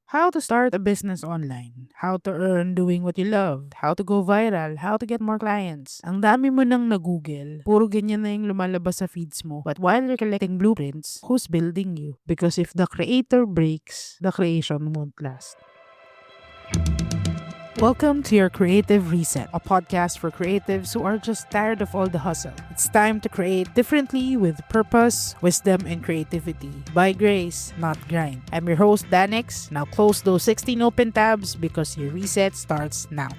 How to start a business online, how to earn doing what you love, how to go viral, how to get more clients. Ang dami mo nang na-google, puro ganyan na yung lumalabas sa feeds mo. But while you're collecting blueprints, who's building you? Because if the creator breaks, the creation won't last. Welcome to your Creative Reset, a podcast for creatives who are just tired of all the hustle. It's time to create differently with purpose, wisdom, and creativity. By grace, not grind. I'm your host, Danex. Now close those 16 open tabs because your reset starts now.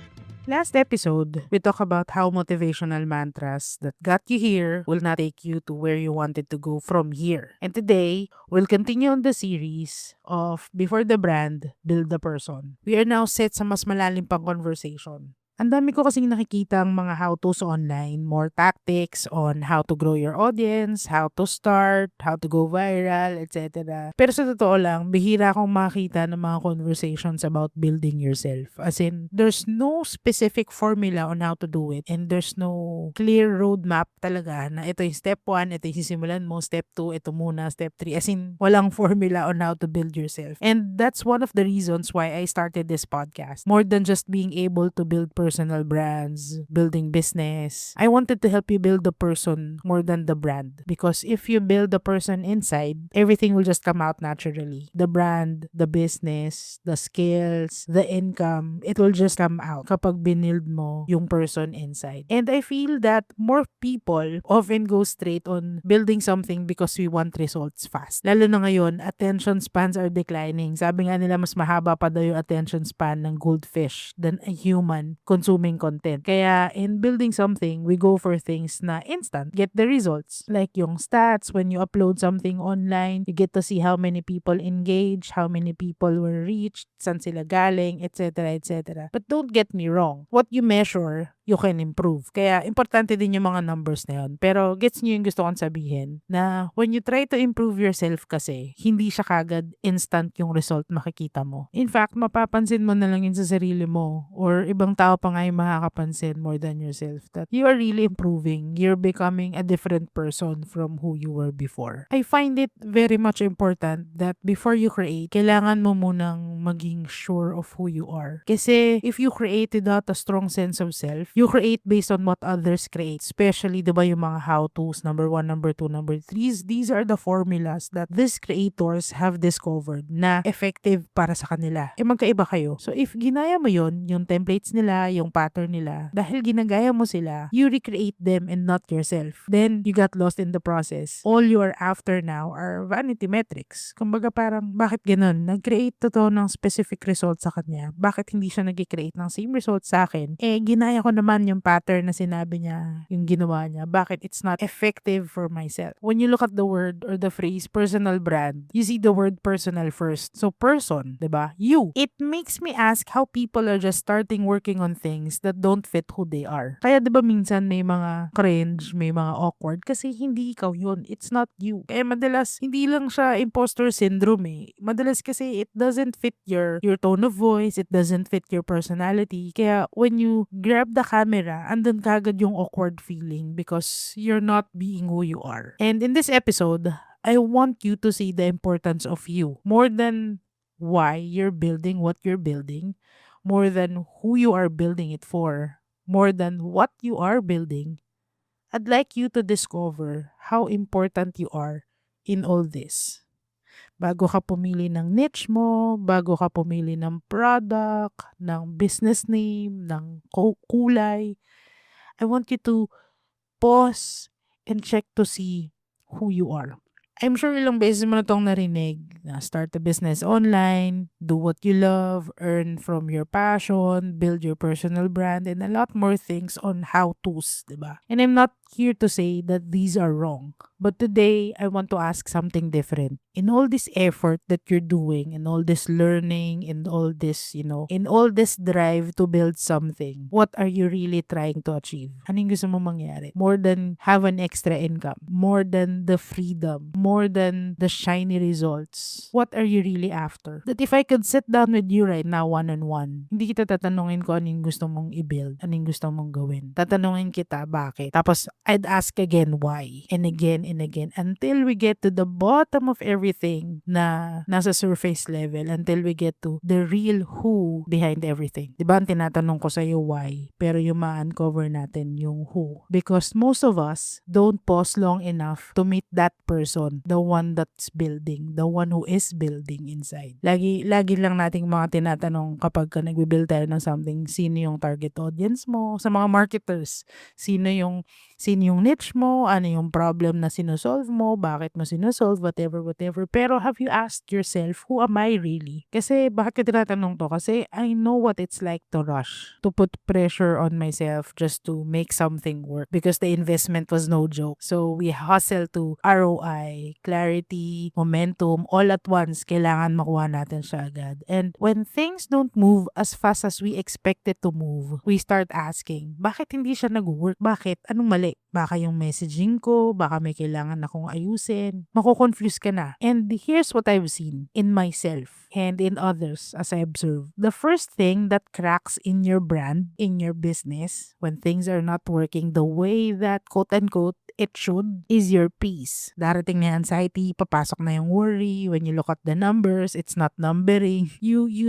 Last episode, we talked about how motivational mantras that got you here will not take you to where you wanted to go from here. And today, we'll continue on the series of Before the Brand, Build the Person. We are now set sa mas malalim pang conversation. Ang dami ko kasing nakikita ang mga how-tos online, more tactics on how to grow your audience, how to start, how to go viral, etc. Pero sa totoo lang, bihira akong makita ng mga conversations about building yourself. As in, there's no specific formula on how to do it and there's no clear roadmap talaga na ito yung step 1, ito yung sisimulan mo, step 2, ito muna, step 3. As in, walang formula on how to build yourself. And that's one of the reasons why I started this podcast. More than just being able to build personal brands, building business. I wanted to help you build the person more than the brand. Because if you build the person inside, everything will just come out naturally. The brand, the business, the skills, the income, it will just come out kapag binild mo yung person inside. And I feel that more people often go straight on building something because we want results fast. Lalo na ngayon, attention spans are declining. Sabi nga nila mas mahaba pa daw yung attention span ng goldfish than a human consuming content. Kaya in building something, we go for things na instant, get the results. Like yung stats, when you upload something online, you get to see how many people engage, how many people were reached, saan sila galing, etc. etc. But don't get me wrong, what you measure, you can improve. Kaya importante din yung mga numbers na yun. Pero gets nyo yung gusto kong sabihin na when you try to improve yourself kasi, hindi siya kagad instant yung result makikita mo. In fact, mapapansin mo na lang yun sa sarili mo or ibang tao pa nga yung makakapansin more than yourself that you are really improving. You're becoming a different person from who you were before. I find it very much important that before you create, kailangan mo munang maging sure of who you are. Kasi if you create without a strong sense of self, you create based on what others create. Especially, diba yung mga how-tos, number 1, number 2, number 3. These are the formulas that these creators have discovered na effective para sa kanila. Magkaiba kayo. So, if ginaya mo yun, yung templates nila, yung pattern nila, dahil ginagaya mo sila, you recreate them and not yourself. Then, you got lost in the process. All you are after now are vanity metrics. Kumbaga parang, bakit ganun? Nag-create to ng specific result sa kanya. Bakit hindi siya nag-create ng same result sa akin? Ginaya ko naman yung pattern na sinabi niya, yung ginawa niya. Bakit it's not effective for myself? When you look at the word or the phrase personal brand, you see the word personal first. So person, diba? You. It makes me ask how people are just starting working on things that don't fit who they are. Kaya diba minsan may mga cringe, may mga awkward kasi hindi ikaw yun. It's not you. Kaya madalas, hindi lang siya imposter syndrome eh. Madalas kasi it doesn't fit your tone of voice, it doesn't fit your personality. Kaya when you grab the camera, andun kagad yung awkward feeling because you're not being who you are. And in this episode, I want you to see the importance of you more than why you're building what you're building, more than who you are building it for, more than what you are building. I'd like you to discover how important you are in all this. Bago ka pumili ng niche mo, bago ka pumili ng product, ng business name, ng kulay, I want you to pause and check to see who you are. I'm sure ilang beses mo na itong narinig na start a business online, do what you love, earn from your passion, build your personal brand, and a lot more things on how-tos, diba? And I'm not here to say that these are wrong. But today, I want to ask something different. In all this effort that you're doing, in all this learning, in all this, in all this drive to build something, what are you really trying to achieve? Anong gusto mo mangyari? More than have an extra income, more than the freedom, more than the shiny results. What are you really after? That if I could sit down with you right now one-on-one, hindi kita tatanungin ko anong gusto mong i-build, anong gusto mong gawin. Tatanungin kita bakit. Tapos I'd ask again why and again until we get to the bottom of everything na nasa surface level, until we get to the real who behind everything. Diba ang tinatanong ko sa'yo why, pero yung ma-uncover natin yung who. Because most of us don't pause long enough to meet that person, the one that's building, the one who is building inside. Lagi lang nating mga tinatanong kapag ka nagbe-build tayo ng something, sino yung target audience mo, sa mga marketers, sino yung niche mo, ano yung problem na sinusolve mo, bakit mo sinusolve, whatever. Pero have you asked yourself, who am I really? Kasi bakit ko tinatanong to? Kasi I know what it's like to rush, to put pressure on myself just to make something work because the investment was no joke. So we hustle to ROI, clarity, momentum, all at once. Kailangan makuha natin siya agad. And when things don't move as fast as we expect it to move, we start asking, bakit hindi siya nag-work? Bakit? Anong mali? Baka yung messaging ko, baka may kailangan akong ayusin. Mako-confuse ka na. And here's what I've seen in myself and in others as I observe. The first thing that cracks in your brand, in your business, when things are not working the way that quote-unquote it should, is your peace. Darating na anxiety, papasok na yung worry. When you look at the numbers, it's not numbering.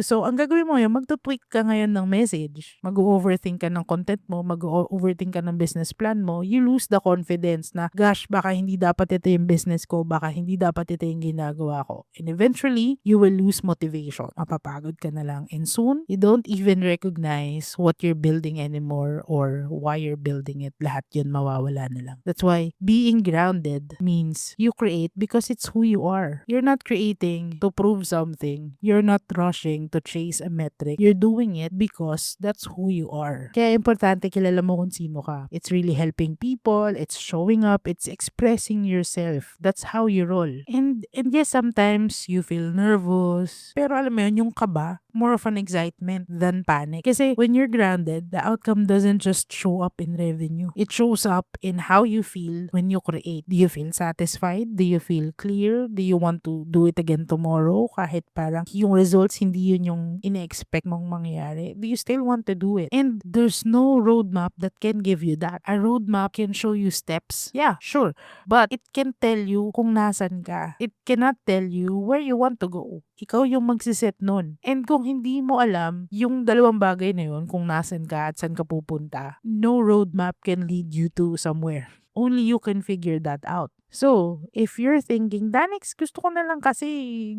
So ang gagawin mo yun, magtutweak ka ngayon ng message. Mag-overthink ka ng content mo, mag-overthink ka ng business plan mo. You lose the confidence na, gosh, baka hindi dapat ito yung business ko, baka hindi dapat ito yung ginagawa ko. And eventually, you will lose motivation. Mapapagod ka na lang. And soon, you don't even recognize what you're building anymore or why you're building it. Lahat yun mawawala na lang. That's why being grounded means you create because it's who you are. You're not creating to prove something. You're not rushing to chase a metric. You're doing it because that's who you are. Kaya importante kilala mo kung sino ka. It's really helping people. It's showing up. It's expressing yourself. That's how you roll. And yes, sometimes you feel nervous. Pero alam mo yun, yung kaba, more of an excitement than panic. Kasi when you're grounded, the outcome doesn't just show up in revenue. It shows up in how you feel when you create. Do you feel satisfied? Do you feel clear? Do you want to do it again tomorrow? Kahit parang yung results hindi yun yung ine-expect mong mangyari. Do you still want to do it? And there's no roadmap that can give you that. A roadmap can show you steps. Yeah, sure. But it can tell you kung nasan ka. It cannot tell you where you want to go. Ikaw yung magsiset nun. And kung hindi mo alam yung dalawang bagay na yun, kung nasan ka at saan ka pupunta, no roadmap can lead you to somewhere. Only you can figure that out. So, if you're thinking, Danix, gusto ko na lang kasi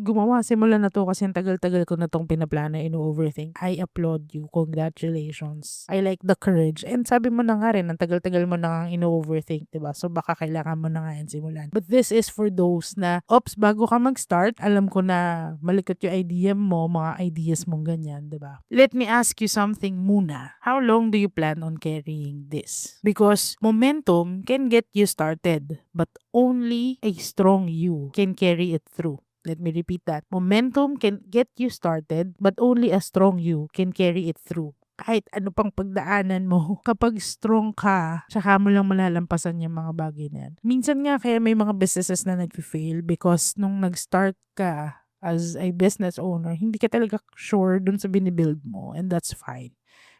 gumawa, simulan na to kasi ang tagal-tagal ko na tong pinaplano and overthink. I applaud you. Congratulations. I like the courage. And sabi mo na nga rin, ang tagal-tagal mo na nga in-overthink, diba? So, baka kailangan mo na nga yan simulan. But this is for those na, bago ka mag-start, alam ko na malikot yung idea mo, mga ideas mong ganyan, diba? Let me ask you something muna. How long do you plan on carrying this? Because momentum can get you started, but only a strong you can carry it through. Let me repeat that. Momentum can get you started, but only a strong you can carry it through. Kahit ano pang pagdaanan mo, kapag strong ka, tsaka mo lang malalampasan yung mga bagay na yan. Minsan nga kaya may mga businesses na nag-fail because nung nag-start ka as a business owner, hindi ka talaga sure dun sa binibuild mo, and that's fine.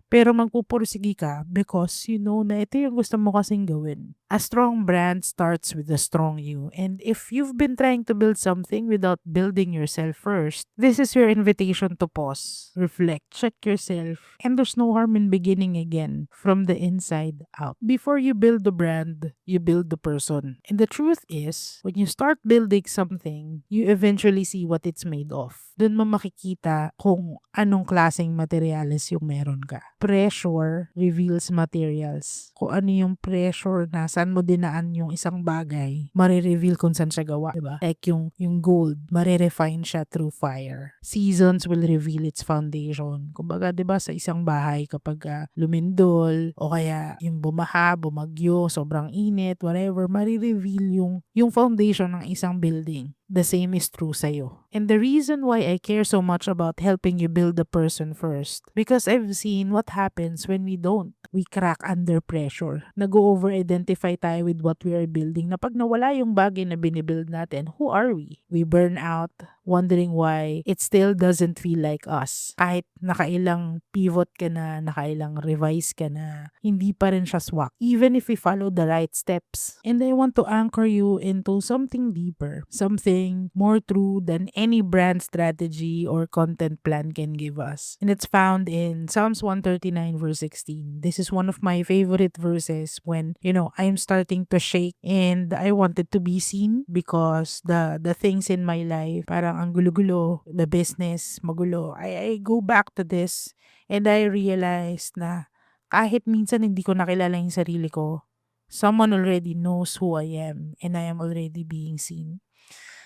Pero magpupursige ka because you know na ito yung gusto mo kasing gawin. A strong brand starts with a strong you. And if you've been trying to build something without building yourself first, this is your invitation to pause, reflect, check yourself, and there's no harm in beginning again from the inside out. Before you build the brand, you build the person. And the truth is, when you start building something, you eventually see what it's made of. Doon mo makikita kung anong klaseng materials yung meron ka. Pressure reveals materials. Kung ano yung pressure na saan mo dinaan yung isang bagay, marireveal kung saan siya gawa, diba? Like yung gold, marirefine siya through fire. Seasons will reveal its foundation. Kumbaga, diba, sa isang bahay kapag lumindol, o kaya yung bumaha, bumagyo, sobrang init, whatever, marireveal yung foundation ng isang building. the same is true sa'yo. And the reason why I care so much about helping you build the person first, because I've seen what happens when we don't. We crack under pressure. Nag-over-identify tayo with what we are building na pag nawala yung bagay na binibuild natin, who are we? We burn out, wondering why it still doesn't feel like us. Kahit nakailang pivot ka na, nakailang revise ka na, hindi pa rin siya swak. Even if we follow the right steps. And I want to anchor you into something deeper. Something more true than any brand strategy or content plan can give us. And it's found in Psalms 139 verse 16. This is one of my favorite verses when, I'm starting to shake and I wanted to be seen because the things in my life, parang ang gulo-gulo, the business, magulo. I go back to this and I realized na kahit minsan hindi ko nakilala yung sarili ko, someone already knows who I am and I am already being seen.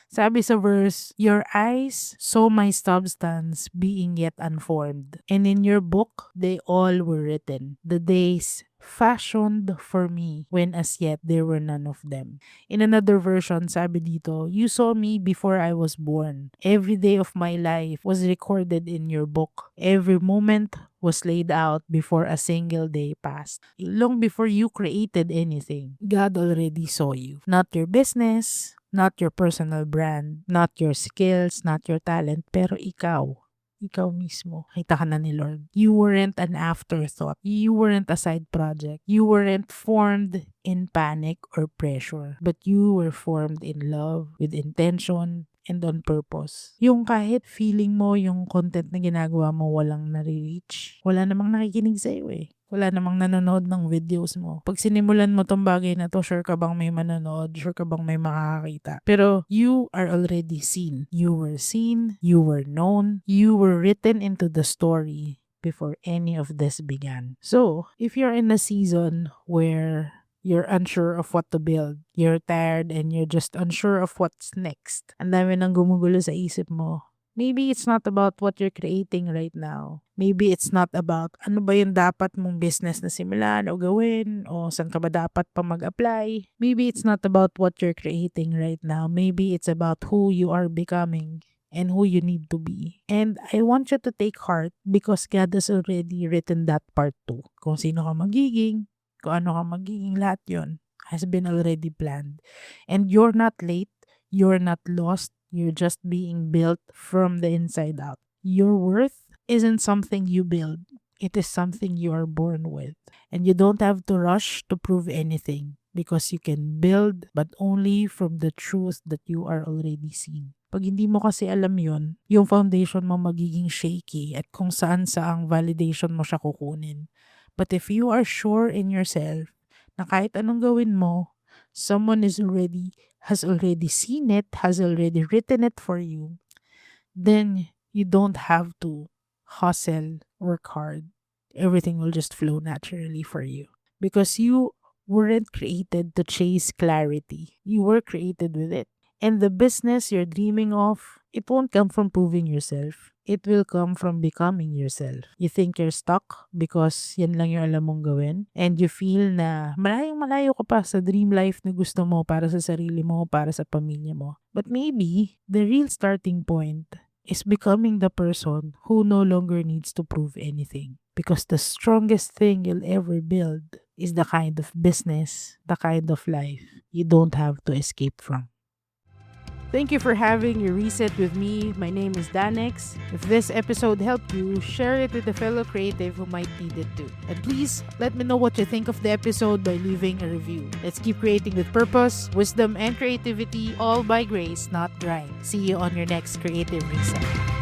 Sabi sa verse, your eyes saw my substance being yet unformed, and in your book they all were written, the days fashioned for me when as yet there were none of them. In another version, sabi dito, you saw me before I was born. Every day of my life was recorded in your book. Every moment was laid out before a single day passed. Long before you created anything, God already saw you. Not your business, not your personal brand, not your skills, not your talent, pero ikaw mismo, kita ka na ni Lord. You weren't an afterthought. You weren't a side project. You weren't formed in panic or pressure, but you were formed in love, with intention, and on purpose. Yung kahit feeling mo yung content na ginagawa mo walang nare-reach, wala namang nakikinig sa'yo eh. Wala namang nanonood ng videos mo. Pag sinimulan mo tong bagay na to, sure ka bang may manonood? Sure ka bang may makakakita? Pero you are already seen. You were seen. You were known. You were written into the story before any of this began. So, if you're in a season where you're unsure of what to build, you're tired and you're just unsure of what's next, ang dami nang gumugulo sa isip mo, maybe it's not about what you're creating right now. Maybe it's not about ano ba yung dapat mong business na simulan o gawin o saan ka ba dapat pa mag-apply. Maybe it's not about what you're creating right now. Maybe it's about who you are becoming and who you need to be. And I want you to take heart because God has already written that part too. Kung sino ka magiging, kung ano ka magiging, lahat yun has been already planned. And you're not late. You're not lost. You're just being built from the inside out. Your worth isn't something you build. It is something you are born with. And you don't have to rush to prove anything because you can build but only from the truth that you are already seen. Pag hindi mo kasi alam yun, yung foundation mo magiging shaky at kung saan saang validation mo siya kukunin. But if you are sure in yourself na kahit anong gawin mo, someone has already seen it, has already written it for you, then you don't have to hustle, work hard. Everything will just flow naturally for you. Because you weren't created to chase clarity. You were created with it. And the business you're dreaming of, it won't come from proving yourself. It will come from becoming yourself. You think you're stuck because yan lang yung alam mong gawin. And you feel na malayong-malayo ka pa sa dream life na gusto mo para sa sarili mo, para sa pamilya mo. But maybe, the real starting point is becoming the person who no longer needs to prove anything. Because the strongest thing you'll ever build is the kind of business, the kind of life you don't have to escape from. Thank you for having your reset with me. My name is Danex. If this episode helped you, share it with a fellow creative who might need it too. And please, let me know what you think of the episode by leaving a review. Let's keep creating with purpose, wisdom, and creativity, all by grace, not grind. See you on your next Creative Reset.